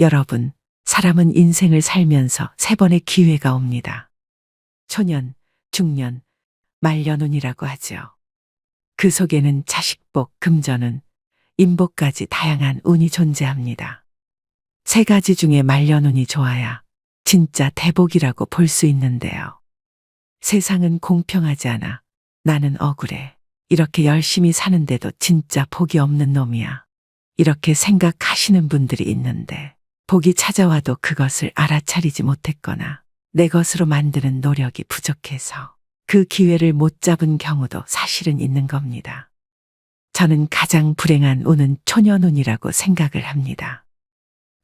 여러분, 사람은 인생을 살면서 세 번의 기회가 옵니다. 초년, 중년, 말년운이라고 하죠. 그 속에는 자식복, 금전운, 인복까지 다양한 운이 존재합니다. 세 가지 중에 말년운이 좋아야 진짜 대복이라고 볼 수 있는데요. 세상은 공평하지 않아. 나는 억울해. 이렇게 열심히 사는데도 진짜 복이 없는 놈이야. 이렇게 생각하시는 분들이 있는데 복이 찾아와도 그것을 알아차리지 못했거나 내 것으로 만드는 노력이 부족해서 그 기회를 못 잡은 경우도 사실은 있는 겁니다. 저는 가장 불행한 운은 초년운이라고 생각을 합니다.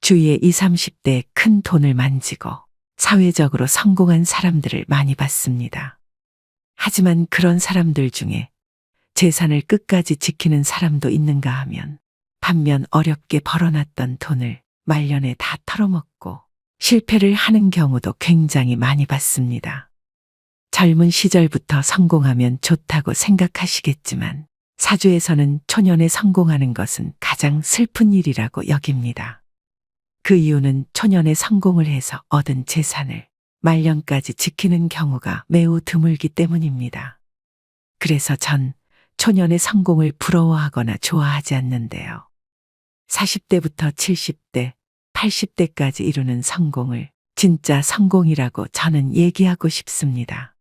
주위에 20, 30대에 큰 돈을 만지고 사회적으로 성공한 사람들을 많이 봤습니다. 하지만 그런 사람들 중에 재산을 끝까지 지키는 사람도 있는가 하면 반면 어렵게 벌어놨던 돈을 말년에 다 털어먹고 실패를 하는 경우도 굉장히 많이 봤습니다. 젊은 시절부터 성공하면 좋다고 생각하시겠지만 사주에서는 초년에 성공하는 것은 가장 슬픈 일이라고 여깁니다. 그 이유는 초년에 성공을 해서 얻은 재산을 말년까지 지키는 경우가 매우 드물기 때문입니다. 그래서 전 초년의 성공을 부러워하거나 좋아하지 않는데요. 40대부터 70대, 80대까지 이루는 성공을 진짜 성공이라고 저는 얘기하고 싶습니다.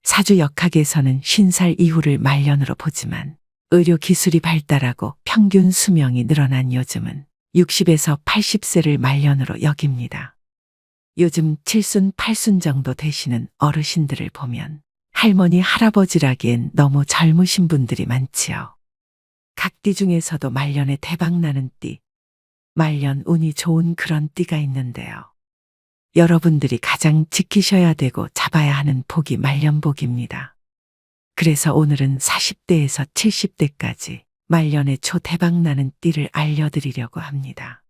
사주 역학에서는 50살 이후를 말년으로 보지만 의료 기술이 발달하고 평균 수명이 늘어난 요즘은 60에서 80세를 말년으로 여깁니다. 요즘 7순, 8순 정도 되시는 어르신들을 보면 할머니, 할아버지라기엔 너무 젊으신 분들이 많지요. 각 띠 중에서도 말년에 대박나는 띠, 말년 운이 좋은 그런 띠가 있는데요. 여러분들이 가장 지키셔야 되고 잡아야 하는 복이 말년복입니다. 그래서 오늘은 40대에서 70대까지 말년에 초대박나는 띠를 알려드리려고 합니다.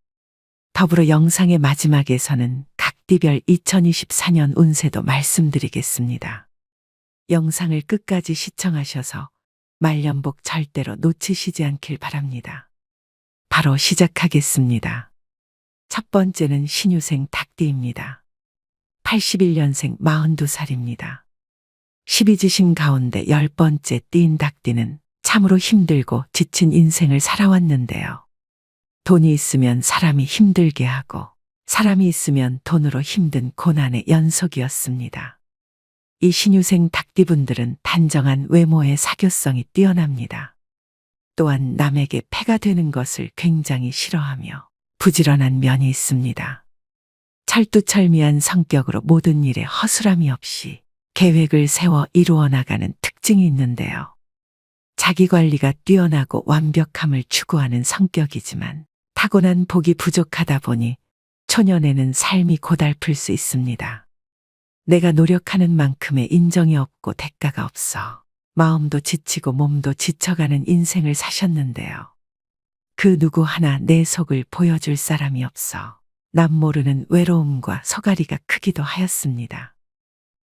더불어 영상의 마지막에서는 각 띠별 2024년 운세도 말씀드리겠습니다. 영상을 끝까지 시청하셔서 말년복 절대로 놓치시지 않길 바랍니다. 바로 시작하겠습니다. 첫 번째는 신유생 닭띠입니다. 81년생 42살입니다. 12지신 가운데 10번째 띠인 닭띠는 참으로 힘들고 지친 인생을 살아왔는데요. 돈이 있으면 사람이 힘들게 하고 사람이 있으면 돈으로 힘든 고난의 연속이었습니다. 이 신유생 닭띠분들은 단정한 외모의 사교성이 뛰어납니다. 또한 남에게 폐가 되는 것을 굉장히 싫어하며 부지런한 면이 있습니다. 철두철미한 성격으로 모든 일에 허술함이 없이 계획을 세워 이루어 나가는 특징이 있는데요. 자기관리가 뛰어나고 완벽함을 추구하는 성격이지만 타고난 복이 부족하다 보니 초년에는 삶이 고달플 수 있습니다. 내가 노력하는 만큼의 인정이 없고 대가가 없어 마음도 지치고 몸도 지쳐가는 인생을 사셨는데요. 그 누구 하나 내 속을 보여줄 사람이 없어 남 모르는 외로움과 서가리가 크기도 하였습니다.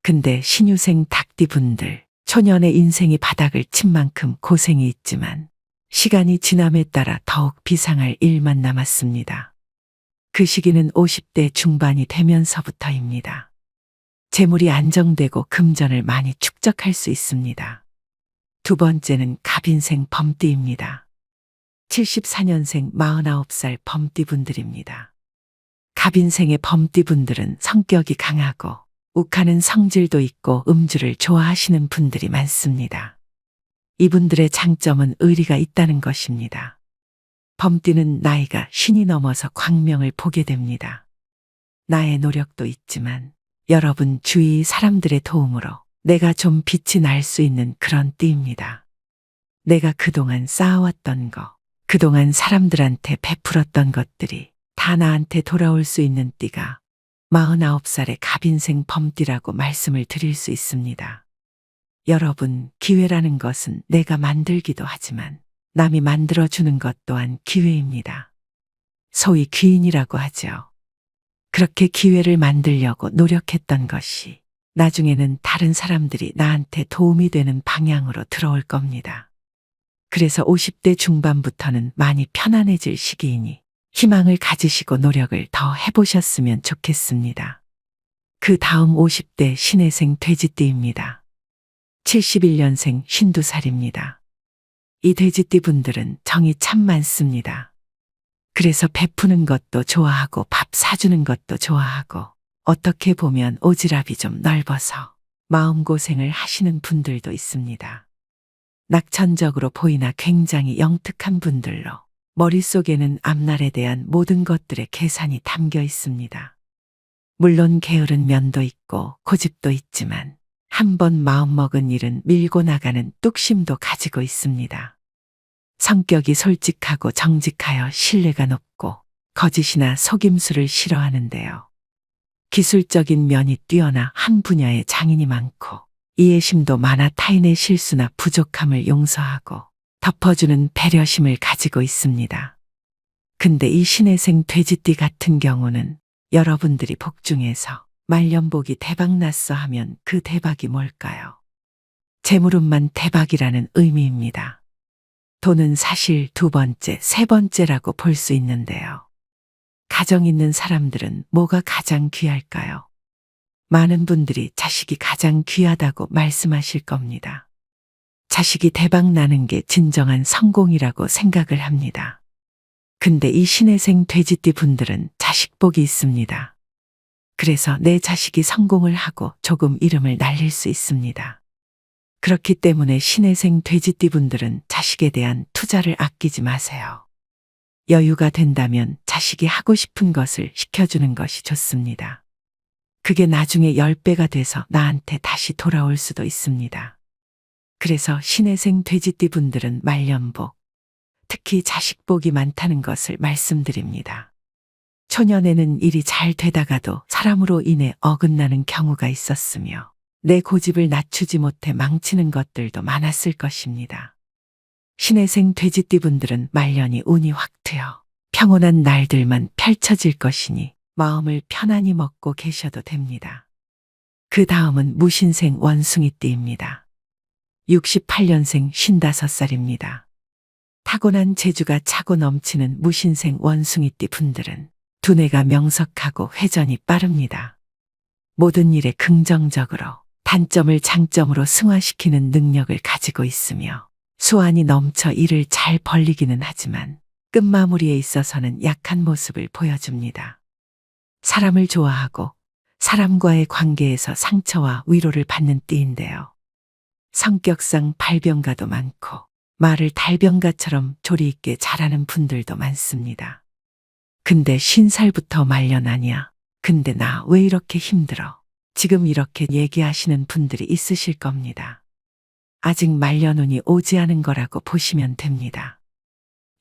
근데 신유생 닭띠분들, 초년의 인생이 바닥을 친 만큼 고생이 있지만 시간이 지남에 따라 더욱 비상할 일만 남았습니다. 그 시기는 50대 중반이 되면서부터입니다. 재물이 안정되고 금전을 많이 축적할 수 있습니다. 두 번째는 갑인생 범띠입니다. 74년생 49살 범띠분들입니다. 갑인생의 범띠분들은 성격이 강하고 욱하는 성질도 있고 음주를 좋아하시는 분들이 많습니다. 이분들의 장점은 의리가 있다는 것입니다. 범띠는 나이가 50이 넘어서 광명을 보게 됩니다. 나의 노력도 있지만 여러분 주위 사람들의 도움으로 내가 좀 빛이 날 수 있는 그런 띠입니다. 내가 그동안 쌓아왔던 거, 그동안 사람들한테 베풀었던 것들이 다 나한테 돌아올 수 있는 띠가 49살의 갑인생 범띠라고 말씀을 드릴 수 있습니다. 여러분, 기회라는 것은 내가 만들기도 하지만 남이 만들어주는 것 또한 기회입니다. 소위 귀인이라고 하죠. 그렇게 기회를 만들려고 노력했던 것이 나중에는 다른 사람들이 나한테 도움이 되는 방향으로 들어올 겁니다. 그래서 50대 중반부터는 많이 편안해질 시기이니 희망을 가지시고 노력을 더 해보셨으면 좋겠습니다. 그 다음 50대 신혜생 돼지띠입니다. 71년생 52살입니다. 이 돼지띠 분들은 정이 참 많습니다. 그래서 베푸는 것도 좋아하고 밥 사주는 것도 좋아하고 어떻게 보면 오지랖이 좀 넓어서 마음고생을 하시는 분들도 있습니다. 낙천적으로 보이나 굉장히 영특한 분들로 머릿속에는 앞날에 대한 모든 것들의 계산이 담겨 있습니다. 물론 게으른 면도 있고 고집도 있지만 한번 마음먹은 일은 밀고 나가는 뚝심도 가지고 있습니다. 성격이 솔직하고 정직하여 신뢰가 높고 거짓이나 속임수를 싫어하는데요. 기술적인 면이 뛰어나 한 분야에 장인이 많고 이해심도 많아 타인의 실수나 부족함을 용서하고 덮어주는 배려심을 가지고 있습니다. 근데 이 신혜생 돼지띠 같은 경우는 여러분들이 복 중에서 말년복이 대박났어 하면 그 대박이 뭘까요? 재물운만 대박이라는 의미입니다. 돈은 사실 두 번째, 세 번째라고 볼 수 있는데요. 가정 있는 사람들은 뭐가 가장 귀할까요? 많은 분들이 자식이 가장 귀하다고 말씀하실 겁니다. 자식이 대박 나는 게 진정한 성공이라고 생각을 합니다. 근데 이 신혜생 돼지띠 분들은 자식복이 있습니다. 그래서 내 자식이 성공을 하고 조금 이름을 날릴 수 있습니다. 그렇기 때문에 신혜생 돼지띠 분들은 자식에 대한 투자를 아끼지 마세요. 여유가 된다면 자식이 하고 싶은 것을 시켜주는 것이 좋습니다. 그게 나중에 10배가 돼서 나한테 다시 돌아올 수도 있습니다. 그래서 신혜생 돼지띠 분들은 말년복, 특히 자식복이 많다는 것을 말씀드립니다. 초년에는 일이 잘 되다가도 사람으로 인해 어긋나는 경우가 있었으며 내 고집을 낮추지 못해 망치는 것들도 많았을 것입니다. 신혜생 돼지띠 분들은 말년이 운이 확 트여 평온한 날들만 펼쳐질 것이니 마음을 편안히 먹고 계셔도 됩니다. 그 다음은 무신생 원숭이띠입니다. 68년생 55살입니다. 타고난 재주가 차고 넘치는 무신생 원숭이띠 분들은 두뇌가 명석하고 회전이 빠릅니다. 모든 일에 긍정적으로 단점을 장점으로 승화시키는 능력을 가지고 있으며 수완이 넘쳐 일을 잘 벌리기는 하지만 끝마무리에 있어서는 약한 모습을 보여줍니다. 사람을 좋아하고 사람과의 관계에서 상처와 위로를 받는 띠인데요. 성격상 발병가도 많고 말을 달병가처럼 조리 있게 잘하는 분들도 많습니다. 근데 50살부터 말년 아니야. 근데 나 왜 이렇게 힘들어? 지금 이렇게 얘기하시는 분들이 있으실 겁니다. 아직 말년운이 오지 않은 거라고 보시면 됩니다.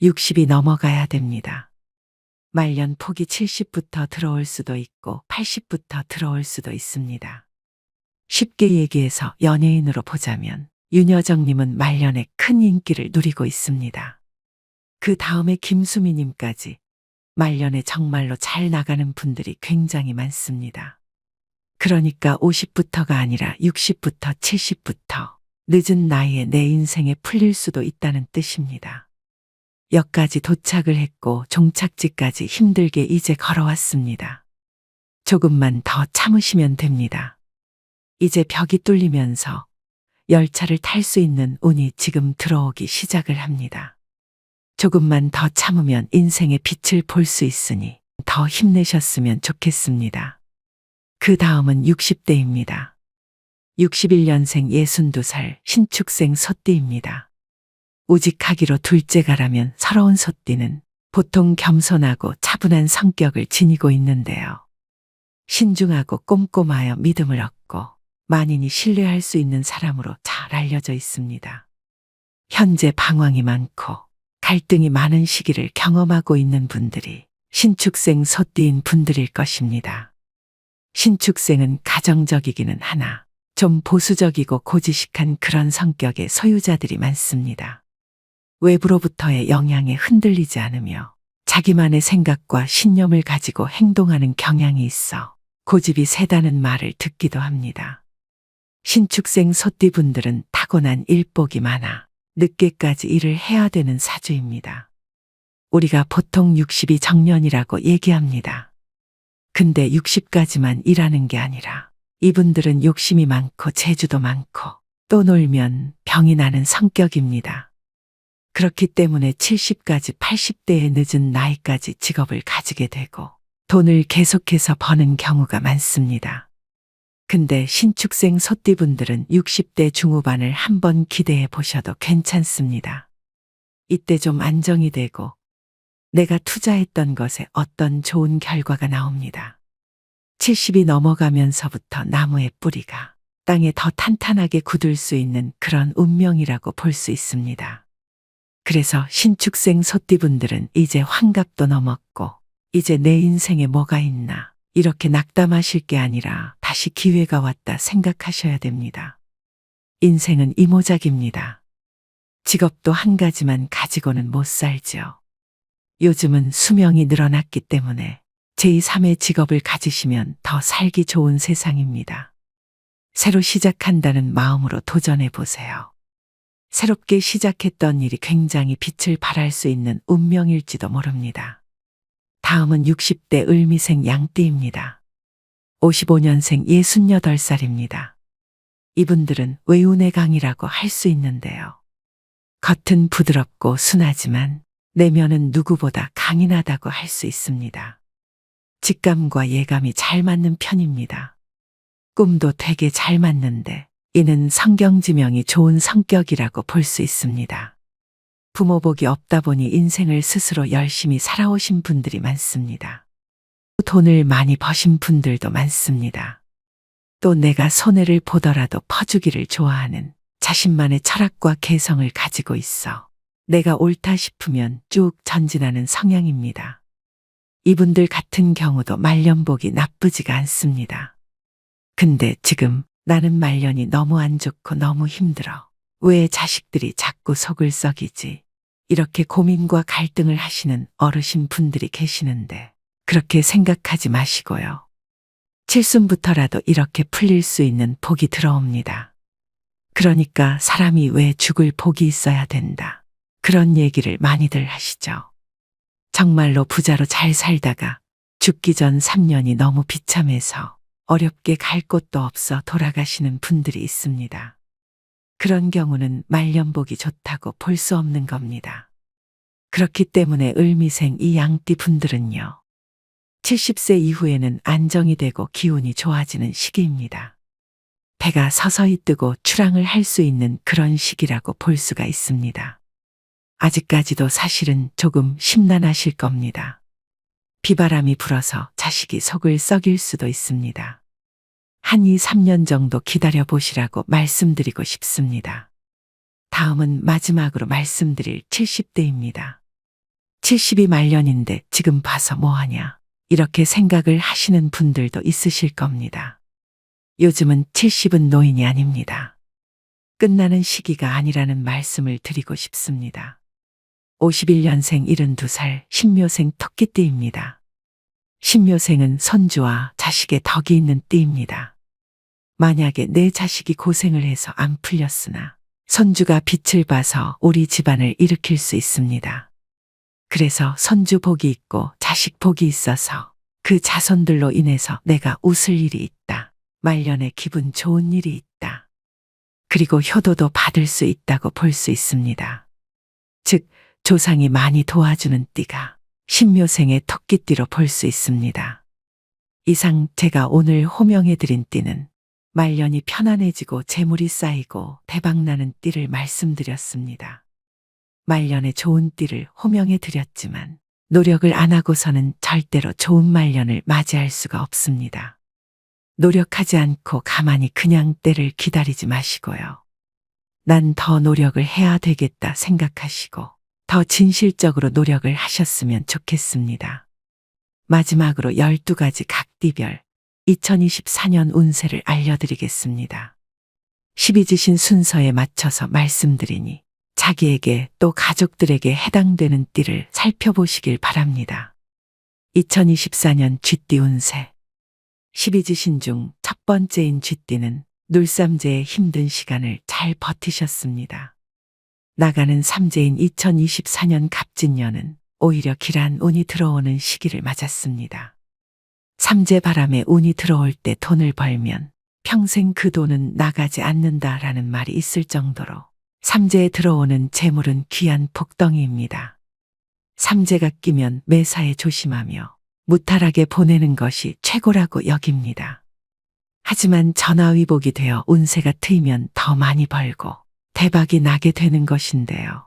60이 넘어가야 됩니다. 말년 폭이 70부터 들어올 수도 있고 80부터 들어올 수도 있습니다. 쉽게 얘기해서 연예인으로 보자면 윤여정님은 말년에 큰 인기를 누리고 있습니다. 그 다음에 김수미님까지 말년에 정말로 잘 나가는 분들이 굉장히 많습니다. 그러니까 50부터가 아니라 60부터 70부터 늦은 나이에 내 인생에 풀릴 수도 있다는 뜻입니다. 역까지 도착을 했고 종착지까지 힘들게 이제 걸어왔습니다. 조금만 더 참으시면 됩니다. 이제 벽이 뚫리면서 열차를 탈 수 있는 운이 지금 들어오기 시작을 합니다. 조금만 더 참으면 인생의 빛을 볼 수 있으니 더 힘내셨으면 좋겠습니다. 그 다음은 60대입니다. 61년생 62살 신축생 소띠입니다. 우직하기로 둘째가라면 서러운 소띠는 보통 겸손하고 차분한 성격을 지니고 있는데요. 신중하고 꼼꼼하여 믿음을 얻고 만인이 신뢰할 수 있는 사람으로 잘 알려져 있습니다. 현재 방황이 많고 갈등이 많은 시기를 경험하고 있는 분들이 신축생 소띠인 분들일 것입니다. 신축생은 가정적이기는 하나 좀 보수적이고 고지식한 그런 성격의 소유자들이 많습니다. 외부로부터의 영향에 흔들리지 않으며 자기만의 생각과 신념을 가지고 행동하는 경향이 있어 고집이 세다는 말을 듣기도 합니다. 신축생 소띠분들은 타고난 일복이 많아 늦게까지 일을 해야 되는 사주입니다. 우리가 보통 60이 정년이라고 얘기합니다. 근데 60까지만 일하는 게 아니라 이분들은 욕심이 많고 재주도 많고 또 놀면 병이 나는 성격입니다. 그렇기 때문에 70까지 80대의 늦은 나이까지 직업을 가지게 되고 돈을 계속해서 버는 경우가 많습니다. 근데 신축생 소띠분들은 60대 중후반을 한번 기대해 보셔도 괜찮습니다. 이때 좀 안정이 되고 내가 투자했던 것에 어떤 좋은 결과가 나옵니다. 70이 넘어가면서부터 나무의 뿌리가 땅에 더 탄탄하게 굳을 수 있는 그런 운명이라고 볼 수 있습니다. 그래서 신축생 소띠분들은 이제 환갑도 넘었고 이제 내 인생에 뭐가 있나 이렇게 낙담하실 게 아니라 다시 기회가 왔다 생각하셔야 됩니다. 인생은 이모작입니다. 직업도 한 가지만 가지고는 못 살지요. 요즘은 수명이 늘어났기 때문에 제2, 3의 직업을 가지시면 더 살기 좋은 세상입니다. 새로 시작한다는 마음으로 도전해 보세요. 새롭게 시작했던 일이 굉장히 빛을 발할 수 있는 운명일지도 모릅니다. 다음은 60대 을미생 양띠입니다. 55년생 68살입니다. 이분들은 외운의 강이라고 할 수 있는데요. 겉은 부드럽고 순하지만 내면은 누구보다 강인하다고 할 수 있습니다. 직감과 예감이 잘 맞는 편입니다. 꿈도 되게 잘 맞는데 이는 성경지명이 좋은 성격이라고 볼 수 있습니다. 부모복이 없다 보니 인생을 스스로 열심히 살아오신 분들이 많습니다. 돈을 많이 버신 분들도 많습니다. 또 내가 손해를 보더라도 퍼주기를 좋아하는 자신만의 철학과 개성을 가지고 있어 내가 옳다 싶으면 쭉 전진하는 성향입니다. 이분들 같은 경우도 말년복이 나쁘지가 않습니다. 근데 지금 나는 말년이 너무 안 좋고 너무 힘들어. 왜 자식들이 자꾸 속을 썩이지? 이렇게 고민과 갈등을 하시는 어르신 분들이 계시는데 그렇게 생각하지 마시고요. 칠순부터라도 이렇게 풀릴 수 있는 복이 들어옵니다. 그러니까 사람이 왜 죽을 복이 있어야 된다. 그런 얘기를 많이들 하시죠. 정말로 부자로 잘 살다가 죽기 전 3년이 너무 비참해서 어렵게 갈 곳도 없어 돌아가시는 분들이 있습니다. 그런 경우는 말년복이 좋다고 볼 수 없는 겁니다. 그렇기 때문에 을미생 이 양띠 분들은요. 70세 이후에는 안정이 되고 기운이 좋아지는 시기입니다. 배가 서서히 뜨고 출항을 할 수 있는 그런 시기라고 볼 수가 있습니다. 아직까지도 사실은 조금 심란하실 겁니다. 비바람이 불어서 자식이 속을 썩일 수도 있습니다. 한 2, 3년 정도 기다려 보시라고 말씀드리고 싶습니다. 다음은 마지막으로 말씀드릴 70대입니다. 70이 말년인데 지금 봐서 뭐하냐 이렇게 생각을 하시는 분들도 있으실 겁니다. 요즘은 70은 노인이 아닙니다. 끝나는 시기가 아니라는 말씀을 드리고 싶습니다. 51년생 72살 신묘생 토끼띠입니다. 신묘생은 손주와 자식의 덕이 있는 띠입니다. 만약에 내 자식이 고생을 해서 안 풀렸으나 손주가 빛을 봐서 우리 집안을 일으킬 수 있습니다. 그래서 손주 복이 있고 자식 복이 있어서 그 자손들로 인해서 내가 웃을 일이 있다. 말년에 기분 좋은 일이 있다. 그리고 효도도 받을 수 있다고 볼 수 있습니다. 즉 조상이 많이 도와주는 띠가 신묘생의 토끼띠로 볼 수 있습니다. 이상 제가 오늘 호명해드린 띠는 말년이 편안해지고 재물이 쌓이고 대박나는 띠를 말씀드렸습니다. 말년에 좋은 띠를 호명해드렸지만 노력을 안 하고서는 절대로 좋은 말년을 맞이할 수가 없습니다. 노력하지 않고 가만히 그냥 때를 기다리지 마시고요. 난 더 노력을 해야 되겠다 생각하시고 더 진실적으로 노력을 하셨으면 좋겠습니다. 마지막으로 12가지 각띠별 2024년 운세를 알려드리겠습니다. 12지신 순서에 맞춰서 말씀드리니 자기에게 또 가족들에게 해당되는 띠를 살펴보시길 바랍니다. 2024년 쥐띠 운세 12지신 중 첫 번째인 쥐띠는 눌삼재의 힘든 시간을 잘 버티셨습니다. 나가는 삼재인 2024년 갑진년은 오히려 길한 운이 들어오는 시기를 맞았습니다. 삼재 바람에 운이 들어올 때 돈을 벌면 평생 그 돈은 나가지 않는다라는 말이 있을 정도로 삼재에 들어오는 재물은 귀한 복덩이입니다. 삼재가 끼면 매사에 조심하며 무탈하게 보내는 것이 최고라고 여깁니다. 하지만 전화위복이 되어 운세가 트이면 더 많이 벌고 대박이 나게 되는 것인데요.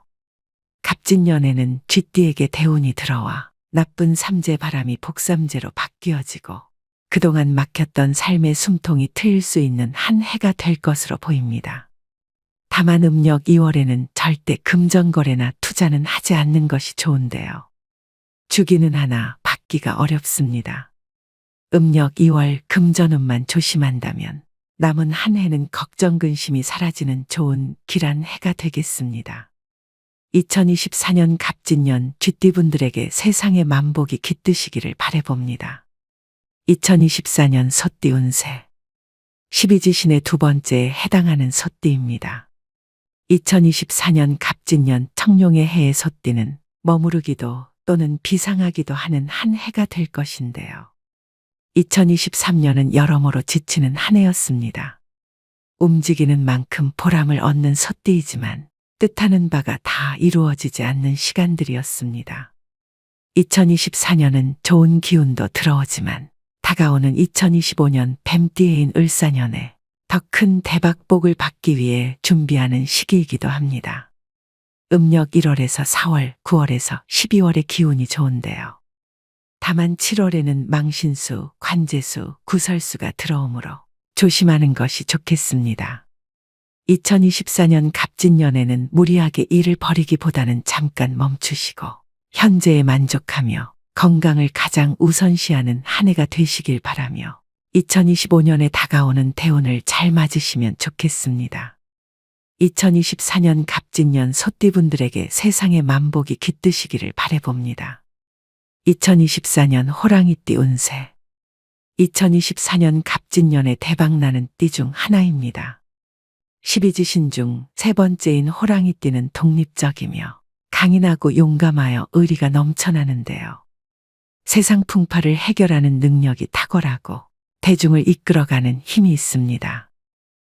갑진년에는 쥐띠에게 대운이 들어와 나쁜 삼재 바람이 복삼재로 바뀌어지고 그동안 막혔던 삶의 숨통이 트일 수 있는 한 해가 될 것으로 보입니다. 다만 음력 2월에는 절대 금전거래나 투자는 하지 않는 것이 좋은데요. 주기는 하나 받기가 어렵습니다. 음력 2월 금전운만 조심한다면 남은 한 해는 걱정 근심이 사라지는 좋은 길한 해가 되겠습니다. 2024년 갑진년 쥐띠분들에게 세상의 만복이 깃드시기를 바라봅니다. 2024년 소띠 운세 12지신의 두 번째에 해당하는 소띠입니다. 2024년 갑진년 청룡의 해의 소띠는 머무르기도 또는 비상하기도 하는 한 해가 될 것인데요. 2023년은 여러모로 지치는 한 해였습니다. 움직이는 만큼 보람을 얻는 소띠이지만 뜻하는 바가 다 이루어지지 않는 시간들이었습니다. 2024년은 좋은 기운도 들어오지만 다가오는 2025년 뱀띠해인 을사년에 더 큰 대박복을 받기 위해 준비하는 시기이기도 합니다. 음력 1월에서 4월, 9월에서 12월의 기운이 좋은데요. 다만 7월에는 망신수, 관재수, 구설수가 들어오므로 조심하는 것이 좋겠습니다. 2024년 갑진년에는 무리하게 일을 벌이기보다는 잠깐 멈추시고 현재에 만족하며 건강을 가장 우선시하는 한 해가 되시길 바라며 2025년에 다가오는 대운을 잘 맞으시면 좋겠습니다. 2024년 갑진년 소띠분들에게 세상의 만복이 깃드시기를 바라봅니다. 2024년 호랑이띠 운세 2024년 갑진년에 대박나는 띠 중 하나입니다. 12지신 중 세 번째인 호랑이띠는 독립적이며 강인하고 용감하여 의리가 넘쳐나는데요. 세상 풍파를 해결하는 능력이 탁월하고 대중을 이끌어가는 힘이 있습니다.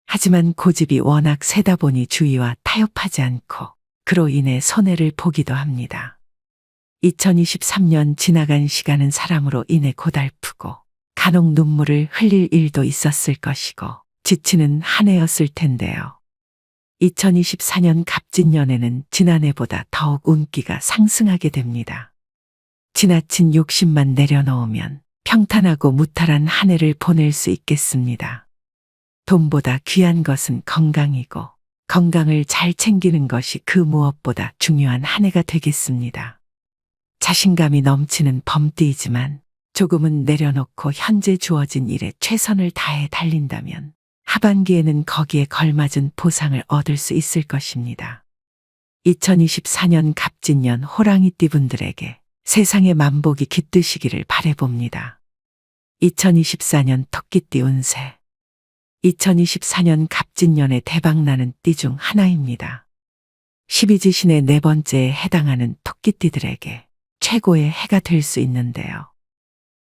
하지만 고집이 워낙 세다 보니 주위와 타협하지 않고 그로 인해 손해를 보기도 합니다. 2023년 지나간 시간은 사람으로 인해 고달프고 간혹 눈물을 흘릴 일도 있었을 것이고 지치는 한 해였을 텐데요. 2024년 갑진년에는 지난해보다 더욱 운기가 상승하게 됩니다. 지나친 욕심만 내려놓으면 평탄하고 무탈한 한 해를 보낼 수 있겠습니다. 돈보다 귀한 것은 건강이고 건강을 잘 챙기는 것이 그 무엇보다 중요한 한 해가 되겠습니다. 자신감이 넘치는 범띠이지만 조금은 내려놓고 현재 주어진 일에 최선을 다해 달린다면 하반기에는 거기에 걸맞은 보상을 얻을 수 있을 것입니다. 2024년 갑진년 호랑이띠분들에게 세상의 만복이 깃드시기를 바라봅니다. 2024년 토끼띠 운세 2024년 갑진년에 대박나는 띠 중 하나입니다. 12지신의 네 번째에 해당하는 토끼띠들에게 최고의 해가 될 수 있는데요.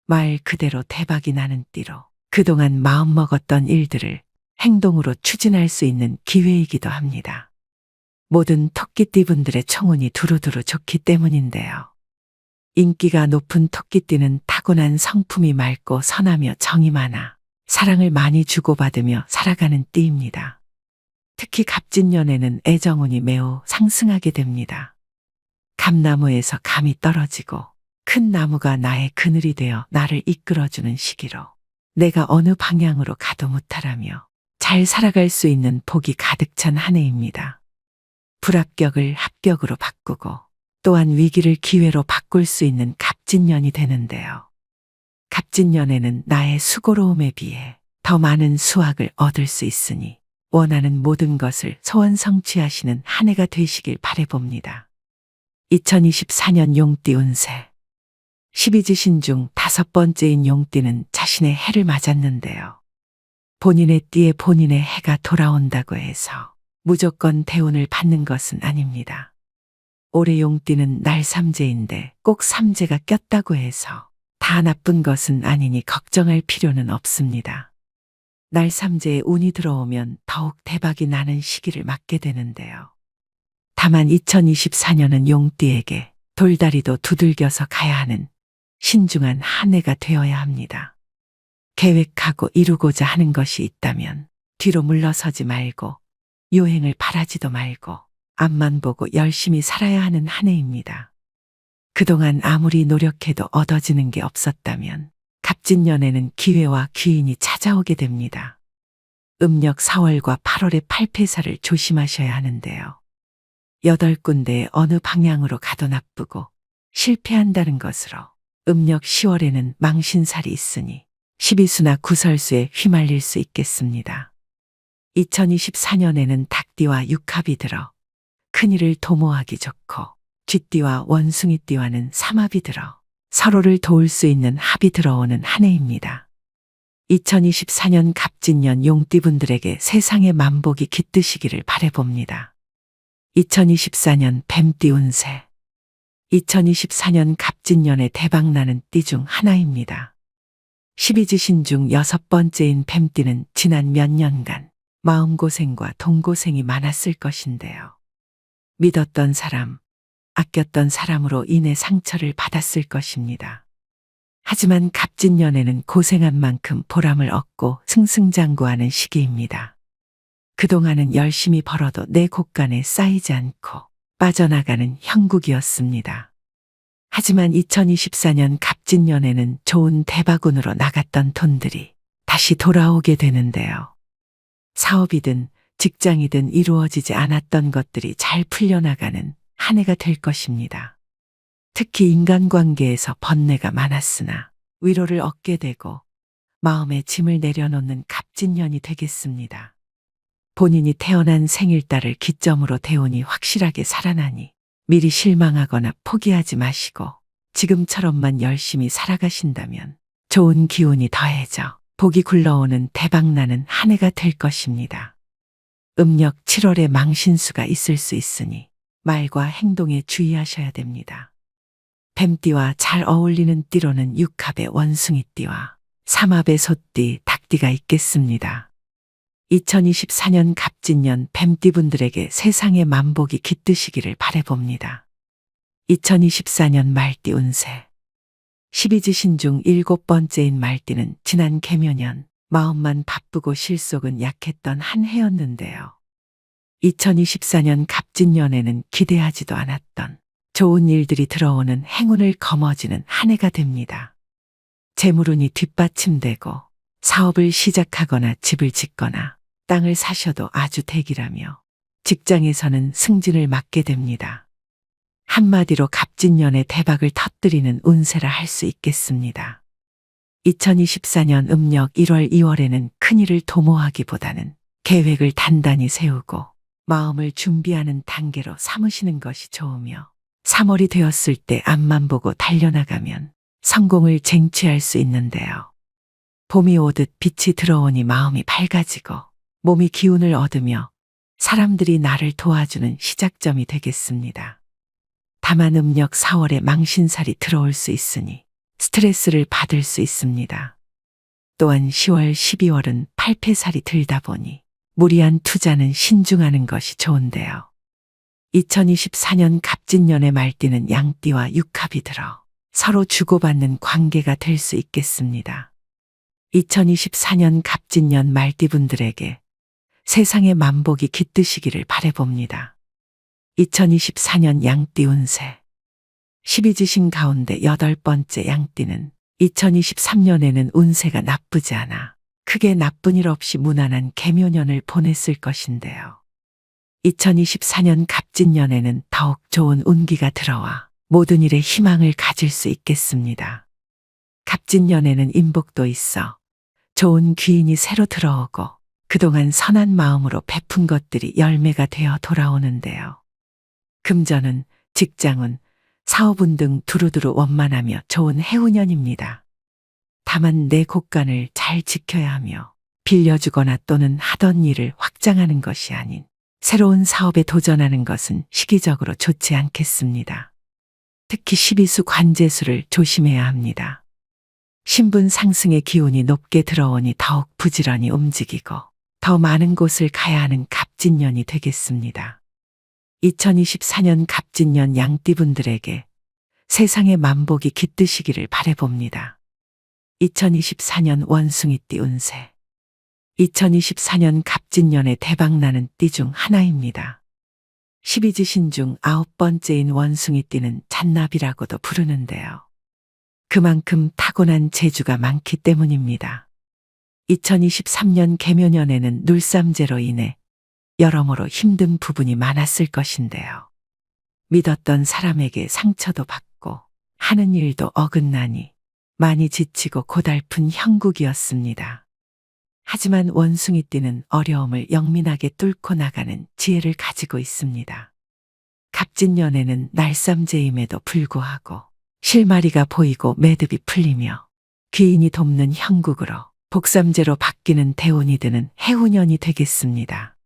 말 그대로 대박이 나는 띠로 그동안 마음먹었던 일들을 행동으로 추진할 수 있는 기회이기도 합니다. 모든 토끼띠분들의 청운이 두루두루 좋기 때문인데요. 인기가 높은 토끼띠는 타고난 성품이 맑고 선하며 정이 많아 사랑을 많이 주고받으며 살아가는 띠입니다. 특히 갑진년에는 애정운이 매우 상승하게 됩니다. 감나무에서 감이 떨어지고 큰 나무가 나의 그늘이 되어 나를 이끌어주는 시기로 내가 어느 방향으로 가도 무탈하며 잘 살아갈 수 있는 복이 가득 찬 한 해입니다. 불합격을 합격으로 바꾸고 또한 위기를 기회로 바꿀 수 있는 갑진년이 되는데요. 갑진년에는 나의 수고로움에 비해 더 많은 수확을 얻을 수 있으니 원하는 모든 것을 소원 성취하시는 한 해가 되시길 바라봅니다. 2024년 용띠 운세 12지신 중 다섯 번째인 용띠는 자신의 해를 맞았는데요. 본인의 띠에 본인의 해가 돌아온다고 해서 무조건 대운을 받는 것은 아닙니다. 올해 용띠는 날삼재인데 꼭 삼재가 꼈다고 해서 다 나쁜 것은 아니니 걱정할 필요는 없습니다. 날삼재에 운이 들어오면 더욱 대박이 나는 시기를 맞게 되는데요. 다만 2024년은 용띠에게 돌다리도 두들겨서 가야 하는 신중한 한 해가 되어야 합니다. 계획하고 이루고자 하는 것이 있다면 뒤로 물러서지 말고 요행을 바라지도 말고 앞만 보고 열심히 살아야 하는 한 해입니다. 그동안 아무리 노력해도 얻어지는 게 없었다면 갑진년에는 기회와 귀인이 찾아오게 됩니다. 음력 4월과 8월의 팔패사를 조심하셔야 하는데요. 8군데 어느 방향으로 가도 나쁘고 실패한다는 것으로 음력 10월에는 망신살이 있으니 십이수나 구설수에 휘말릴 수 있겠습니다. 2024년에는 닭띠와 육합이 들어 큰일을 도모하기 좋고 쥐띠와 원숭이띠와는 삼합이 들어 서로를 도울 수 있는 합이 들어오는 한 해입니다. 2024년 갑진년 용띠분들에게 세상의 만복이 깃드시기를 바라봅니다. 2024년 뱀띠 운세. 2024년 갑진년에 대박나는 띠 중 하나입니다. 12지신 중 6번째인 뱀띠는 지난 몇 년간 마음고생과 돈고생이 많았을 것인데요. 믿었던 사람, 아꼈던 사람으로 인해 상처를 받았을 것입니다. 하지만 갑진년에는 고생한 만큼 보람을 얻고 승승장구하는 시기입니다. 그동안은 열심히 벌어도 내 곳간에 쌓이지 않고 빠져나가는 형국이었습니다. 하지만 2024년 갑진년에는 좋은 대박운으로 나갔던 돈들이 다시 돌아오게 되는데요. 사업이든 직장이든 이루어지지 않았던 것들이 잘 풀려나가는 한 해가 될 것입니다. 특히 인간관계에서 번뇌가 많았으나 위로를 얻게 되고 마음의 짐을 내려놓는 갑진년이 되겠습니다. 본인이 태어난 생일달을 기점으로 대운이 확실하게 살아나니 미리 실망하거나 포기하지 마시고 지금처럼만 열심히 살아가신다면 좋은 기운이 더해져 복이 굴러오는 대박나는 한 해가 될 것입니다. 음력 7월에 망신수가 있을 수 있으니 말과 행동에 주의하셔야 됩니다. 뱀띠와 잘 어울리는 띠로는 육합의 원숭이띠와 삼합의 소띠, 닭띠가 있겠습니다. 2024년 갑진년 뱀띠분들에게 세상의 만복이 깃드시기를 바라봅니다. 2024년 말띠 운세. 12지신 중 7번째인 말띠는 지난 개묘년 마음만 바쁘고 실속은 약했던 한 해였는데요. 2024년 갑진년에는 기대하지도 않았던 좋은 일들이 들어오는 행운을 거머쥐는 한 해가 됩니다. 재물운이 뒷받침되고 사업을 시작하거나 집을 짓거나 땅을 사셔도 아주 대기라며 직장에서는 승진을 맞게 됩니다. 한마디로 갑진년에 대박을 터뜨리는 운세라 할 수 있겠습니다. 2024년 음력 1월 2월에는 큰일을 도모하기보다는 계획을 단단히 세우고 마음을 준비하는 단계로 삼으시는 것이 좋으며 3월이 되었을 때 앞만 보고 달려나가면 성공을 쟁취할 수 있는데요. 봄이 오듯 빛이 들어오니 마음이 밝아지고 몸이 기운을 얻으며 사람들이 나를 도와주는 시작점이 되겠습니다. 다만 음력 4월에 망신살이 들어올 수 있으니 스트레스를 받을 수 있습니다. 또한 10월, 12월은 팔패살이 들다 보니 무리한 투자는 신중하는 것이 좋은데요. 2024년 갑진년의 말띠는 양띠와 육합이 들어 서로 주고받는 관계가 될 수 있겠습니다. 2024년 갑진년 말띠분들에게 세상의 만복이 깃드시기를 바라봅니다. 2024년 양띠 운세. 12지신 가운데 8번째 양띠는 2023년에는 운세가 나쁘지 않아 크게 나쁜 일 없이 무난한 개묘년을 보냈을 것인데요. 2024년 갑진년에는 더욱 좋은 운기가 들어와 모든 일에 희망을 가질 수 있겠습니다. 갑진년에는 인복도 있어 좋은 귀인이 새로 들어오고 그동안 선한 마음으로 베푼 것들이 열매가 되어 돌아오는데요. 금전은, 직장운, 사업운 등 두루두루 원만하며 좋은 해운년입니다. 다만 내 곳간을 잘 지켜야 하며 빌려주거나 또는 하던 일을 확장하는 것이 아닌 새로운 사업에 도전하는 것은 시기적으로 좋지 않겠습니다. 특히 12수 관제수를 조심해야 합니다. 신분 상승의 기운이 높게 들어오니 더욱 부지런히 움직이고 더 많은 곳을 가야 하는 갑진년이 되겠습니다. 2024년 갑진년 양띠분들에게 세상의 만복이 깃드시기를 바라봅니다. 2024년 원숭이띠 운세. 2024년 갑진년에 대박나는 띠 중 하나입니다. 12지신 중 9번째인 원숭이띠는 잔나비라고도 부르는데요. 그만큼 타고난 재주가 많기 때문입니다. 2023년 개묘년에는 눌삼재로 인해 여러모로 힘든 부분이 많았을 것인데요. 믿었던 사람에게 상처도 받고 하는 일도 어긋나니 많이 지치고 고달픈 형국이었습니다. 하지만 원숭이띠는 어려움을 영민하게 뚫고 나가는 지혜를 가지고 있습니다. 갑진년에는 날삼재임에도 불구하고 실마리가 보이고 매듭이 풀리며 귀인이 돕는 형국으로 복삼재로 바뀌는 대운이 드는 해운년이 되겠습니다.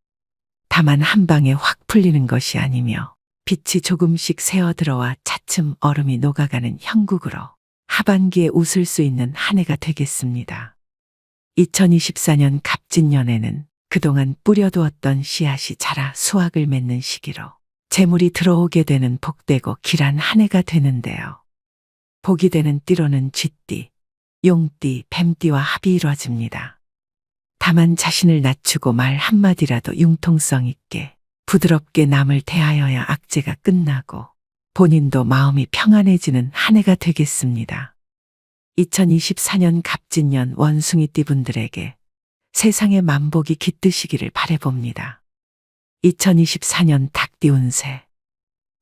다만 한 방에 확 풀리는 것이 아니며 빛이 조금씩 새어들어와 차츰 얼음이 녹아가는 형국으로 하반기에 웃을 수 있는 한 해가 되겠습니다. 2024년 갑진년에는 그동안 뿌려두었던 씨앗이 자라 수확을 맺는 시기로 재물이 들어오게 되는 복되고 길한 한 해가 되는데요. 복이 되는 띠로는 쥐띠, 용띠, 뱀띠와 합이 이루어집니다. 다만 자신을 낮추고 말 한마디라도 융통성 있게 부드럽게 남을 대하여야 악재가 끝나고 본인도 마음이 평안해지는 한 해가 되겠습니다. 2024년 갑진년 원숭이띠 분들에게 세상의 만복이 깃드시기를 바라봅니다. 2024년 닭띠 운세.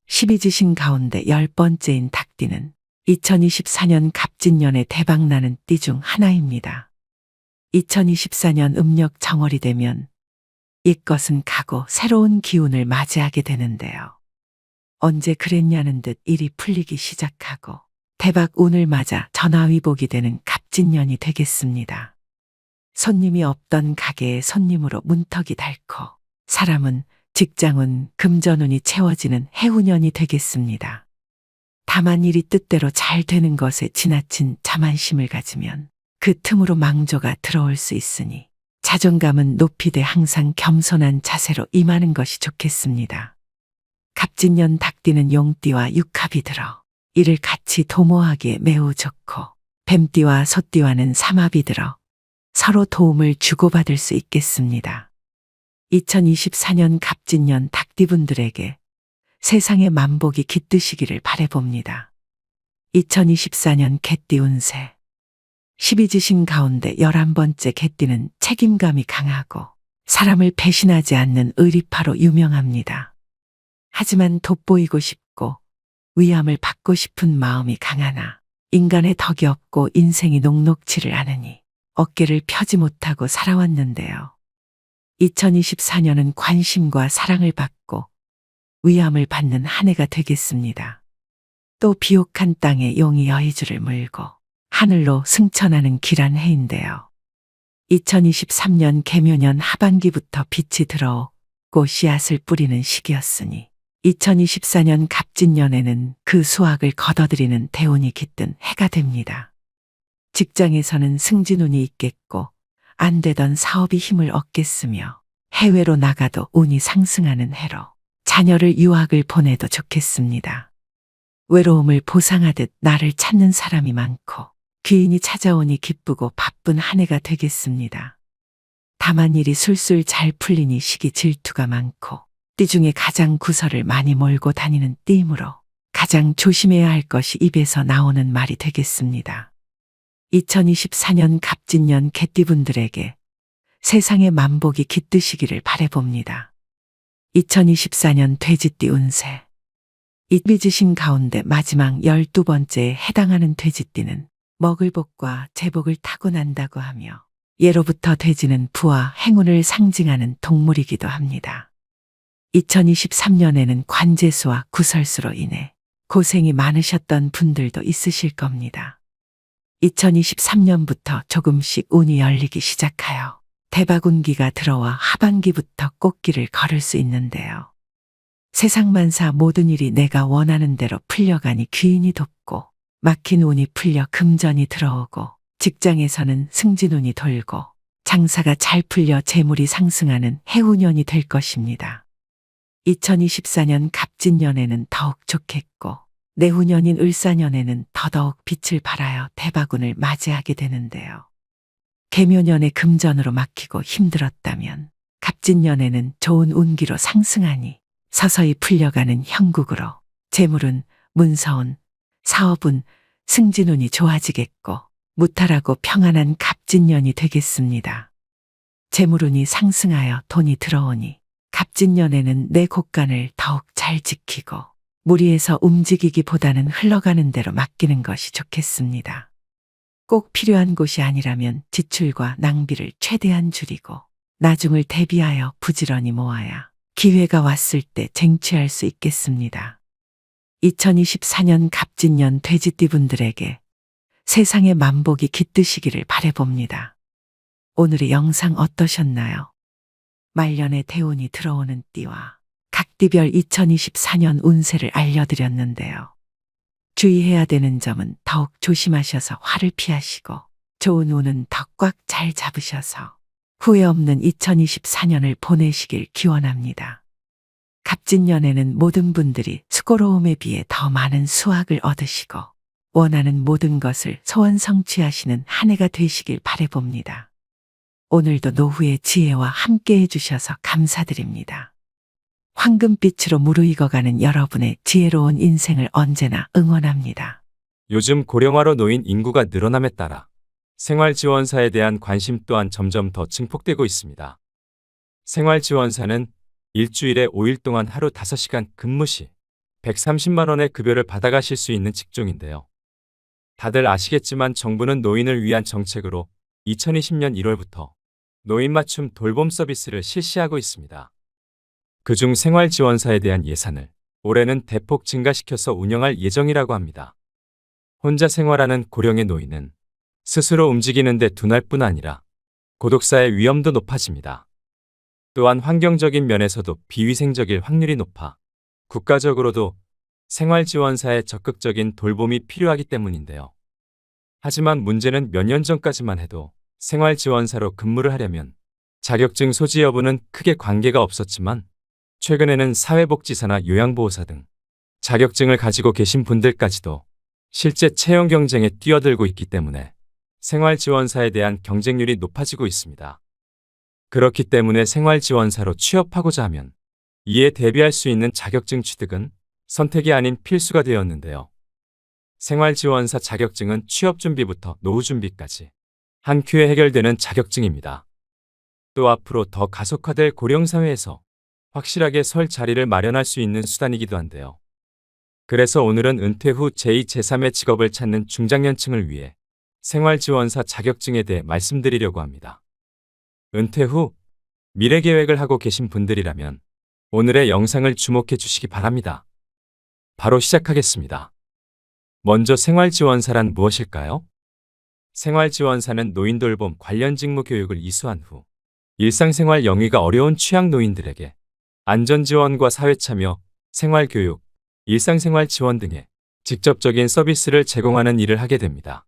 12지신 가운데 10번째인 닭띠는 2024년 갑진년에 대박나는 띠 중 하나입니다. 2024년 음력 정월이 되면 옛것은 가고 새로운 기운을 맞이하게 되는데요. 언제 그랬냐는 듯 일이 풀리기 시작하고 대박 운을 맞아 전화위복이 되는 갑진년이 되겠습니다. 손님이 없던 가게에 손님으로 문턱이 닳고 사람은 직장운 금전운이 채워지는 해운년이 되겠습니다. 다만 일이 뜻대로 잘 되는 것에 지나친 자만심을 가지면 그 틈으로 망조가 들어올 수 있으니 자존감은 높이되 항상 겸손한 자세로 임하는 것이 좋겠습니다. 갑진년 닭띠는 용띠와 육합이 들어 이를 같이 도모하기에 매우 좋고 뱀띠와 소띠와는 삼합이 들어 서로 도움을 주고받을 수 있겠습니다. 2024년 갑진년 닭띠분들에게 세상의 만복이 깃드시기를 바라봅니다. 2024년 개띠 운세. 12지신 가운데 11번째 개띠는 책임감이 강하고 사람을 배신하지 않는 의리파로 유명합니다. 하지만 돋보이고 싶고 위암을 받고 싶은 마음이 강하나 인간의 덕이 없고 인생이 녹록지를 않으니 어깨를 펴지 못하고 살아왔는데요. 2024년은 관심과 사랑을 받고 위암을 받는 한 해가 되겠습니다. 또 비옥한 땅에 용이 여의주를 물고 하늘로 승천하는 길한 해인데요. 2023년 개묘년 하반기부터 빛이 들어오고 씨앗을 뿌리는 시기였으니 2024년 갑진년에는 그 수확을 거둬들이는 대운이 깃든 해가 됩니다. 직장에서는 승진운이 있겠고 안 되던 사업이 힘을 얻겠으며 해외로 나가도 운이 상승하는 해로 자녀를 유학을 보내도 좋겠습니다. 외로움을 보상하듯 나를 찾는 사람이 많고 귀인이 찾아오니 기쁘고 바쁜 한 해가 되겠습니다. 다만 일이 술술 잘 풀리니 시기 질투가 많고 띠 중에 가장 구설을 많이 몰고 다니는 띠이므로 가장 조심해야 할 것이 입에서 나오는 말이 되겠습니다. 2024년 갑진년 개띠분들에게 세상의 만복이 깃드시기를 바라봅니다. 2024년 돼지띠 운세. 이비지신 가운데 마지막 12번째에 해당하는 돼지띠는 먹을 복과 제복을 타고난다고 하며 예로부터 돼지는 부와 행운을 상징하는 동물이기도 합니다. 2023년에는 관제수와 구설수로 인해 고생이 많으셨던 분들도 있으실 겁니다. 2023년부터 조금씩 운이 열리기 시작하여 대바군기가 들어와 하반기부터 꽃길을 걸을 수 있는데요. 세상만사 모든 일이 내가 원하는 대로 풀려가니 귀인이 돕고 막힌 운이 풀려 금전이 들어오고 직장에서는 승진운이 돌고 장사가 잘 풀려 재물이 상승하는 해운년이 될 것입니다. 2024년 갑진년에는 더욱 좋겠고 내후년인 을사년에는 더더욱 빛을 발하여 대바군을 맞이하게 되는데요. 개묘년에 금전으로 막히고 힘들었다면 갑진년에는 좋은 운기로 상승하니 서서히 풀려가는 형국으로 재물운, 문서운, 사업운, 승진운이 좋아지겠고 무탈하고 평안한 갑진년이 되겠습니다. 재물운이 상승하여 돈이 들어오니 갑진년에는 내 곳간을 더욱 잘 지키고 무리해서 움직이기보다는 흘러가는 대로 맡기는 것이 좋겠습니다. 꼭 필요한 곳이 아니라면 지출과 낭비를 최대한 줄이고 나중을 대비하여 부지런히 모아야 기회가 왔을 때 쟁취할 수 있겠습니다. 2024년 갑진년 돼지띠분들에게 세상의 만복이 깃드시기를 바라봅니다. 오늘의 영상 어떠셨나요? 말년에 대운이 들어오는 띠와 각 띠별 2024년 운세를 알려드렸는데요. 주의해야 되는 점은 더욱 조심하셔서 화를 피하시고 좋은 운은 더 꽉 잘 잡으셔서 후회 없는 2024년을 보내시길 기원합니다. 갑진년에는 모든 분들이 수고로움에 비해 더 많은 수확을 얻으시고 원하는 모든 것을 소원 성취하시는 한 해가 되시길 바라봅니다. 오늘도 노후의 지혜와 함께 해주셔서 감사드립니다. 황금빛으로 무르익어가는 여러분의 지혜로운 인생을 언제나 응원합니다. 요즘 고령화로 노인 인구가 늘어남에 따라 생활지원사에 대한 관심 또한 점점 더 증폭되고 있습니다. 생활지원사는 일주일에 5일 동안 하루 5시간 근무 시 130만 원의 급여를 받아가실 수 있는 직종인데요. 다들 아시겠지만 정부는 노인을 위한 정책으로 2020년 1월부터 노인 맞춤 돌봄 서비스를 실시하고 있습니다. 그중 생활지원사에 대한 예산을 올해는 대폭 증가시켜서 운영할 예정이라고 합니다. 혼자 생활하는 고령의 노인은 스스로 움직이는데 둔할 뿐 아니라 고독사의 위험도 높아집니다. 또한 환경적인 면에서도 비위생적일 확률이 높아 국가적으로도 생활지원사의 적극적인 돌봄이 필요하기 때문인데요. 하지만 문제는 몇 년 전까지만 해도 생활지원사로 근무를 하려면 자격증 소지 여부는 크게 관계가 없었지만 최근에는 사회복지사나 요양보호사 등 자격증을 가지고 계신 분들까지도 실제 채용 경쟁에 뛰어들고 있기 때문에 생활지원사에 대한 경쟁률이 높아지고 있습니다. 그렇기 때문에 생활지원사로 취업하고자 하면 이에 대비할 수 있는 자격증 취득은 선택이 아닌 필수가 되었는데요. 생활지원사 자격증은 취업준비부터 노후준비까지 한 큐에 해결되는 자격증입니다. 또 앞으로 더 가속화될 고령사회에서 확실하게 설 자리를 마련할 수 있는 수단이기도 한데요. 그래서 오늘은 은퇴 후 제2, 제3의 직업을 찾는 중장년층을 위해 생활지원사 자격증에 대해 말씀드리려고 합니다. 은퇴 후 미래 계획을 하고 계신 분들이라면 오늘의 영상을 주목해 주시기 바랍니다. 바로 시작하겠습니다. 먼저 생활지원사란 무엇일까요? 생활지원사는 노인돌봄 관련 직무 교육을 이수한 후 일상생활 영위가 어려운 취약 노인들에게 안전지원과 사회참여, 생활교육, 일상생활 지원 등의 직접적인 서비스를 제공하는 일을 하게 됩니다.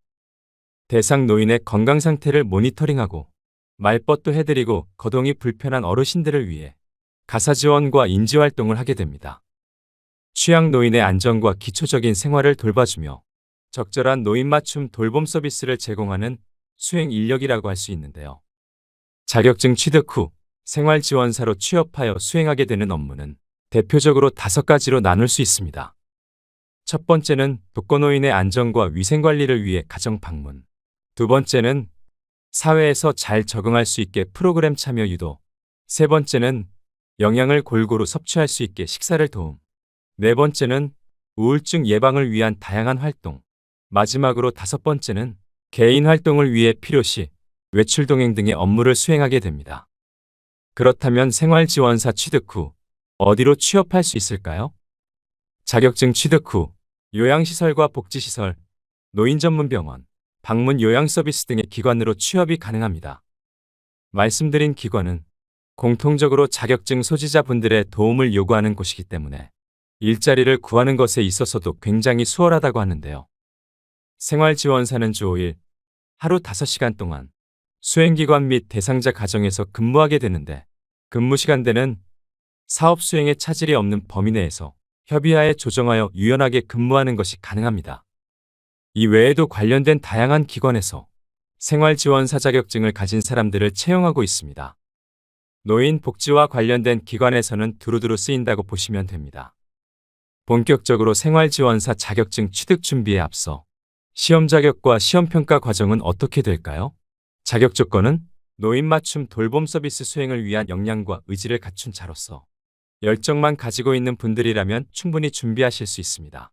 대상 노인의 건강 상태를 모니터링하고 말벗도 해드리고 거동이 불편한 어르신들을 위해 가사지원과 인지활동을 하게 됩니다. 취약 노인의 안전과 기초적인 생활을 돌봐주며 적절한 노인 맞춤 돌봄 서비스를 제공하는 수행 인력이라고 할 수 있는데요. 자격증 취득 후 생활지원사로 취업하여 수행하게 되는 업무는 대표적으로 5가지로 나눌 수 있습니다. 첫 번째는 독거노인의 안전과 위생관리를 위해 가정 방문. 두 번째는 사회에서 잘 적응할 수 있게 프로그램 참여 유도. 세 번째는 영양을 골고루 섭취할 수 있게 식사를 도움. 네 번째는 우울증 예방을 위한 다양한 활동. 마지막으로 5번째는 개인 활동을 위해 필요시 외출 동행 등의 업무를 수행하게 됩니다. 그렇다면 생활지원사 취득 후 어디로 취업할 수 있을까요? 자격증 취득 후 요양시설과 복지시설, 노인 전문 병원, 방문 요양 서비스 등의 기관으로 취업이 가능합니다. 말씀드린 기관은 공통적으로 자격증 소지자분들의 도움을 요구하는 곳이기 때문에 일자리를 구하는 것에 있어서도 굉장히 수월하다고 하는데요. 생활지원사는 주 5일, 하루 5시간 동안 수행기관 및 대상자 가정에서 근무하게 되는데 근무 시간대는 사업 수행에 차질이 없는 범위 내에서 협의하에 조정하여 유연하게 근무하는 것이 가능합니다. 이 외에도 관련된 다양한 기관에서 생활지원사 자격증을 가진 사람들을 채용하고 있습니다. 노인 복지와 관련된 기관에서는 두루두루 쓰인다고 보시면 됩니다. 본격적으로 생활지원사 자격증 취득 준비에 앞서 시험 자격과 시험 평가 과정은 어떻게 될까요? 자격 조건은 노인 맞춤 돌봄 서비스 수행을 위한 역량과 의지를 갖춘 자로서 열정만 가지고 있는 분들이라면 충분히 준비하실 수 있습니다.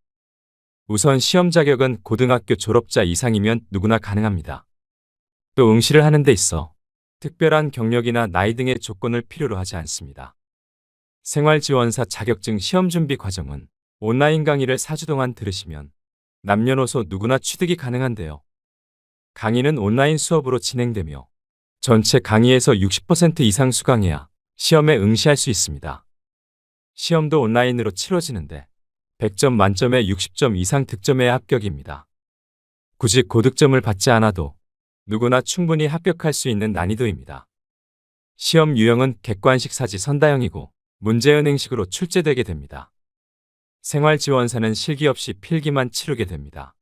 우선 시험 자격은 고등학교 졸업자 이상이면 누구나 가능합니다. 또 응시를 하는 데 있어 특별한 경력이나 나이 등의 조건을 필요로 하지 않습니다. 생활지원사 자격증 시험 준비 과정은 온라인 강의를 4주 동안 들으시면 남녀노소 누구나 취득이 가능한데요. 강의는 온라인 수업으로 진행되며 전체 강의에서 60% 이상 수강해야 시험에 응시할 수 있습니다. 시험도 온라인으로 치러지는데 100점 만점에 60점 이상 득점해야 합격입니다. 굳이 고득점을 받지 않아도 누구나 충분히 합격할 수 있는 난이도입니다. 시험 유형은 객관식 사지 선다형이고 문제은행식으로 출제되게 됩니다. 생활지원사는 실기 없이 필기만 치르게 됩니다.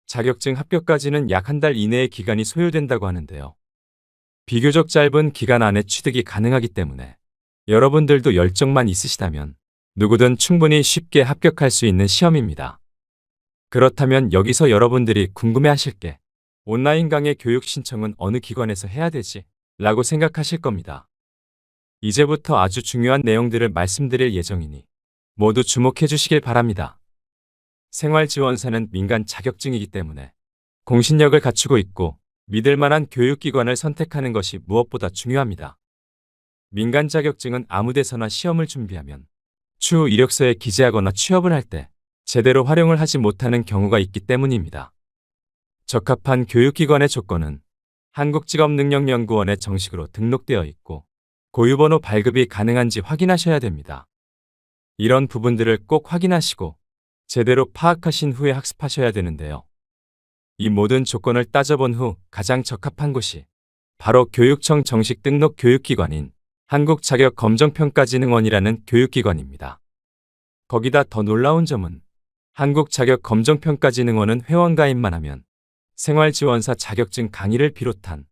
자격증 합격까지는 약 한 달 이내의 기간이 소요된다고 하는데요. 비교적 짧은 기간 안에 취득이 가능하기 때문에 여러분들도 열정만 있으시다면 누구든 충분히 쉽게 합격할 수 있는 시험입니다. 그렇다면 여기서 여러분들이 궁금해하실 게 온라인 강의 교육 신청은 어느 기관에서 해야 되지? 라고 생각하실 겁니다. 이제부터 아주 중요한 내용들을 말씀드릴 예정이니 모두 주목해 주시길 바랍니다. 생활지원사는 민간 자격증이기 때문에 공신력을 갖추고 있고 믿을 만한 교육기관을 선택하는 것이 무엇보다 중요합니다. 민간 자격증은 아무 데서나 시험을 준비하면 추후 이력서에 기재하거나 취업을 할 때 제대로 활용을 하지 못하는 경우가 있기 때문입니다. 적합한 교육기관의 조건은 한국직업능력연구원에 정식으로 등록되어 있고 고유번호 발급이 가능한지 확인하셔야 됩니다. 이런 부분들을 꼭 확인하시고 제대로 파악하신 후에 학습하셔야 되는데요. 이 모든 조건을 따져본 후 가장 적합한 곳이 바로 교육청 정식 등록 교육기관인 한국자격검정평가진흥원이라는 교육기관입니다. 거기다 더 놀라운 점은 한국자격검정평가진흥원은 회원가입만 하면 생활지원사 자격증 강의를 비롯한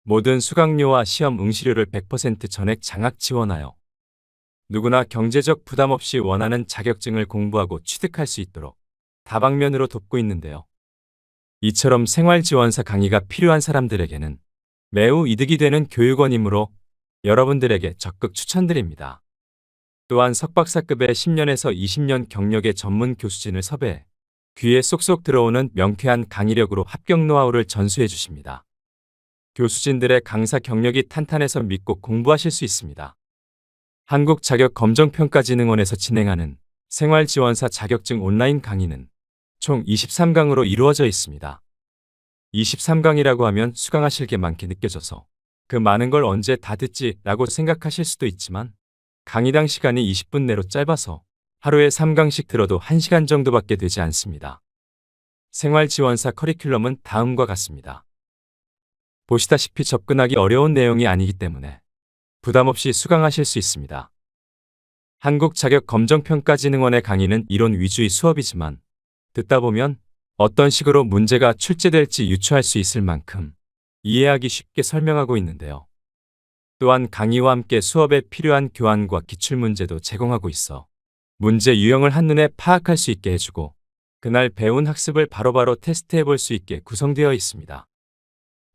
모든 수강료와 시험 응시료를 100% 전액 장학 지원하여 누구나 경제적 부담 없이 원하는 자격증을 공부하고 취득할 수 있도록 다방면으로 돕고 있는데요. 이처럼 생활지원사 강의가 필요한 사람들에게는 매우 이득이 되는 교육원이므로 여러분들에게 적극 추천드립니다. 또한 석박사급의 10년에서 20년 경력의 전문 교수진을 섭외해 귀에 쏙쏙 들어오는 명쾌한 강의력으로 합격 노하우를 전수해 주십니다. 교수진들의 강사 경력이 탄탄해서 믿고 공부하실 수 있습니다. 한국자격검정평가진흥원에서 진행하는 생활지원사 자격증 온라인 강의는 총 23강으로 이루어져 있습니다. 23강이라고 하면 수강하실 게 많게 느껴져서 그 많은 걸 언제 다 듣지 라고 생각하실 수도 있지만 강의당 시간이 20분 내로 짧아서 하루에 3강씩 들어도 1시간 정도밖에 되지 않습니다. 생활지원사 커리큘럼은 다음과 같습니다. 보시다시피 접근하기 어려운 내용이 아니기 때문에 부담 없이 수강하실 수 있습니다. 한국자격검정평가진흥원의 강의는 이론 위주의 수업이지만 듣다 보면 어떤 식으로 문제가 출제될지 유추할 수 있을 만큼 이해하기 쉽게 설명하고 있는데요. 또한 강의와 함께 수업에 필요한 교환과 기출문제도 제공하고 있어 문제 유형을 한눈에 파악할 수 있게 해주고 그날 배운 학습을 바로바로 테스트해 볼 수 있게 구성되어 있습니다.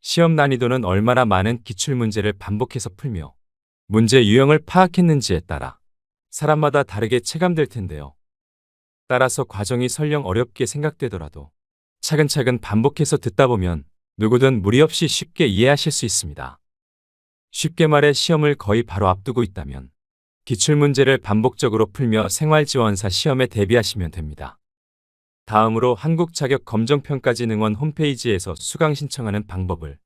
시험 난이도는 얼마나 많은 기출문제를 반복해서 풀며 문제 유형을 파악했는지에 따라 사람마다 다르게 체감될 텐데요. 따라서 과정이 설령 어렵게 생각되더라도 차근차근 반복해서 듣다 보면 누구든 무리 없이 쉽게 이해하실 수 있습니다. 쉽게 말해 시험을 거의 바로 앞두고 있다면 기출문제를 반복적으로 풀며 생활지원사 시험에 대비하시면 됩니다. 다음으로 한국자격검정평가진흥원 홈페이지에서 수강 신청하는 방법을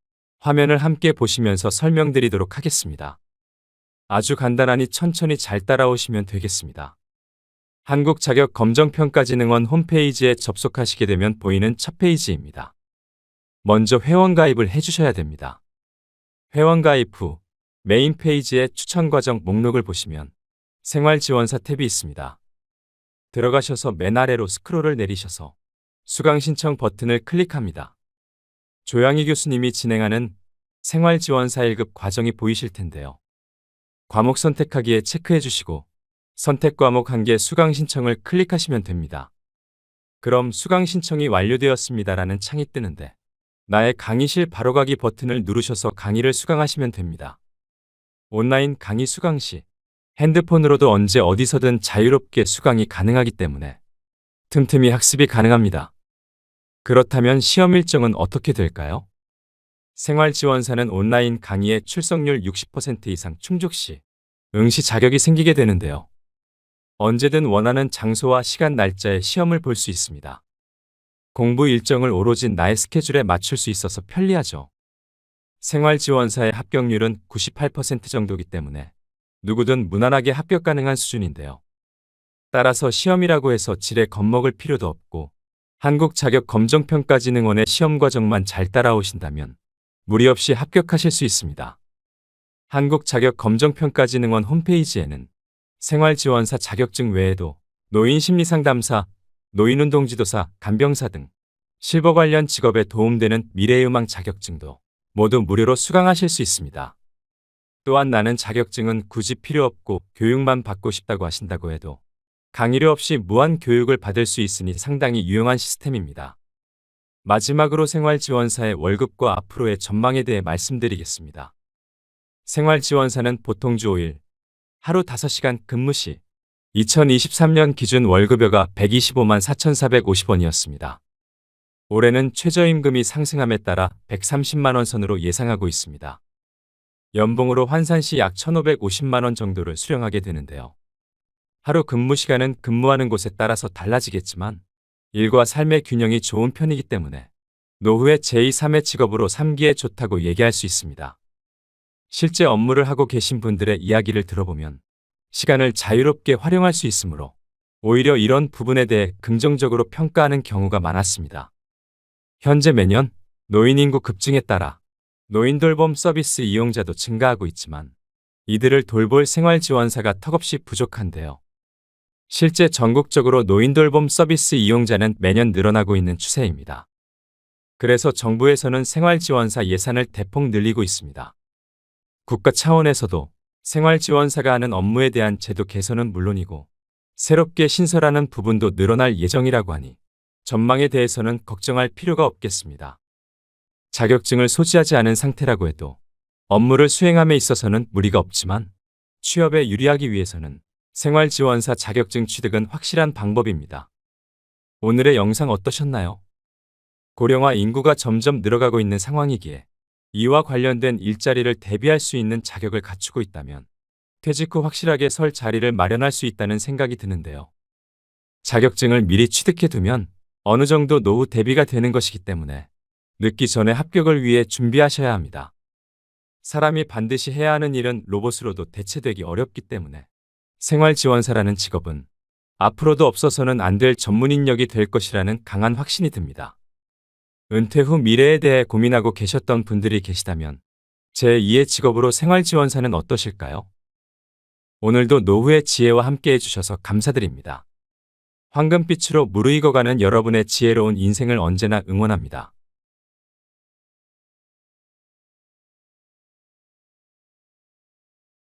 화면을 함께 보시면서 설명드리도록 하겠습니다. 아주 간단하니 천천히 잘 따라오시면 되겠습니다. 한국자격검정평가진흥원 홈페이지에 접속하시게 되면 보이는 첫 페이지입니다. 먼저 회원가입을 해주셔야 됩니다. 회원가입 후 메인 페이지의 추천과정 목록을 보시면 생활지원사 탭이 있습니다. 들어가셔서 맨 아래로 스크롤을 내리셔서 수강신청 버튼을 클릭합니다. 조양희 교수님이 진행하는 생활지원사 1급 과정이 보이실 텐데요. 과목 선택하기에 체크해 주시고 선택 과목 1개 수강 신청을 클릭하시면 됩니다. 그럼 수강 신청이 완료되었습니다라는 창이 뜨는데 나의 강의실 바로가기 버튼을 누르셔서 강의를 수강하시면 됩니다. 온라인 강의 수강 시 핸드폰으로도 언제 어디서든 자유롭게 수강이 가능하기 때문에 틈틈이 학습이 가능합니다. 그렇다면 시험 일정은 어떻게 될까요? 생활지원사는 온라인 강의의 출석률 60% 이상 충족 시 응시 자격이 생기게 되는데요. 언제든 원하는 장소와 시간 날짜에 시험을 볼 수 있습니다. 공부 일정을 오로지 나의 스케줄에 맞출 수 있어서 편리하죠. 생활지원사의 합격률은 98% 정도이기 때문에 누구든 무난하게 합격 가능한 수준인데요. 따라서 시험이라고 해서 지레 겁먹을 필요도 없고 한국자격검정평가진흥원의 시험 과정만 잘 따라오신다면 무리 없이 합격하실 수 있습니다. 한국자격검정평가진흥원 홈페이지에는 생활지원사 자격증 외에도 노인심리상담사, 노인운동지도사, 간병사 등 실버 관련 직업에 도움되는 미래의망 자격증도 모두 무료로 수강하실 수 있습니다. 또한 나는 자격증은 굳이 필요 없고 교육만 받고 싶다고 하신다고 해도 강의료 없이 무한 교육을 받을 수 있으니 상당히 유용한 시스템입니다. 마지막으로 생활지원사의 월급과 앞으로의 전망에 대해 말씀드리겠습니다. 생활지원사는 보통 주 5일, 하루 5시간 근무 시 2023년 기준 월급여가 125만 4,450원이었습니다. 올해는 최저임금이 상승함에 따라 130만 원 선으로 예상하고 있습니다. 연봉으로 환산 시 약 1,550만 원 정도를 수령하게 되는데요. 하루 근무 시간은 근무하는 곳에 따라서 달라지겠지만 일과 삶의 균형이 좋은 편이기 때문에 노후의 제2, 3의 직업으로 삼기에 좋다고 얘기할 수 있습니다. 실제 업무를 하고 계신 분들의 이야기를 들어보면 시간을 자유롭게 활용할 수 있으므로 오히려 이런 부분에 대해 긍정적으로 평가하는 경우가 많았습니다. 현재 매년 노인 인구 급증에 따라 노인돌봄 서비스 이용자도 증가하고 있지만 이들을 돌볼 생활지원사가 턱없이 부족한데요. 실제 전국적으로 노인돌봄 서비스 이용자는 매년 늘어나고 있는 추세입니다. 그래서 정부에서는 생활지원사 예산을 대폭 늘리고 있습니다. 국가 차원에서도 생활지원사가 하는 업무에 대한 제도 개선은 물론이고 새롭게 신설하는 부분도 늘어날 예정이라고 하니 전망에 대해서는 걱정할 필요가 없겠습니다. 자격증을 소지하지 않은 상태라고 해도 업무를 수행함에 있어서는 무리가 없지만 취업에 유리하기 위해서는 생활지원사 자격증 취득은 확실한 방법입니다. 오늘의 영상 어떠셨나요? 고령화 인구가 점점 늘어가고 있는 상황이기에 이와 관련된 일자리를 대비할 수 있는 자격을 갖추고 있다면 퇴직 후 확실하게 설 자리를 마련할 수 있다는 생각이 드는데요. 자격증을 미리 취득해두면 어느 정도 노후 대비가 되는 것이기 때문에 늦기 전에 합격을 위해 준비하셔야 합니다. 사람이 반드시 해야 하는 일은 로봇으로도 대체되기 어렵기 때문에 생활지원사라는 직업은 앞으로도 없어서는 안 될 전문 인력이 될 것이라는 강한 확신이 듭니다. 은퇴 후 미래에 대해 고민하고 계셨던 분들이 계시다면 제2의 직업으로 생활지원사는 어떠실까요? 오늘도 노후의 지혜와 함께 해주셔서 감사드립니다. 황금빛으로 무르익어가는 여러분의 지혜로운 인생을 언제나 응원합니다.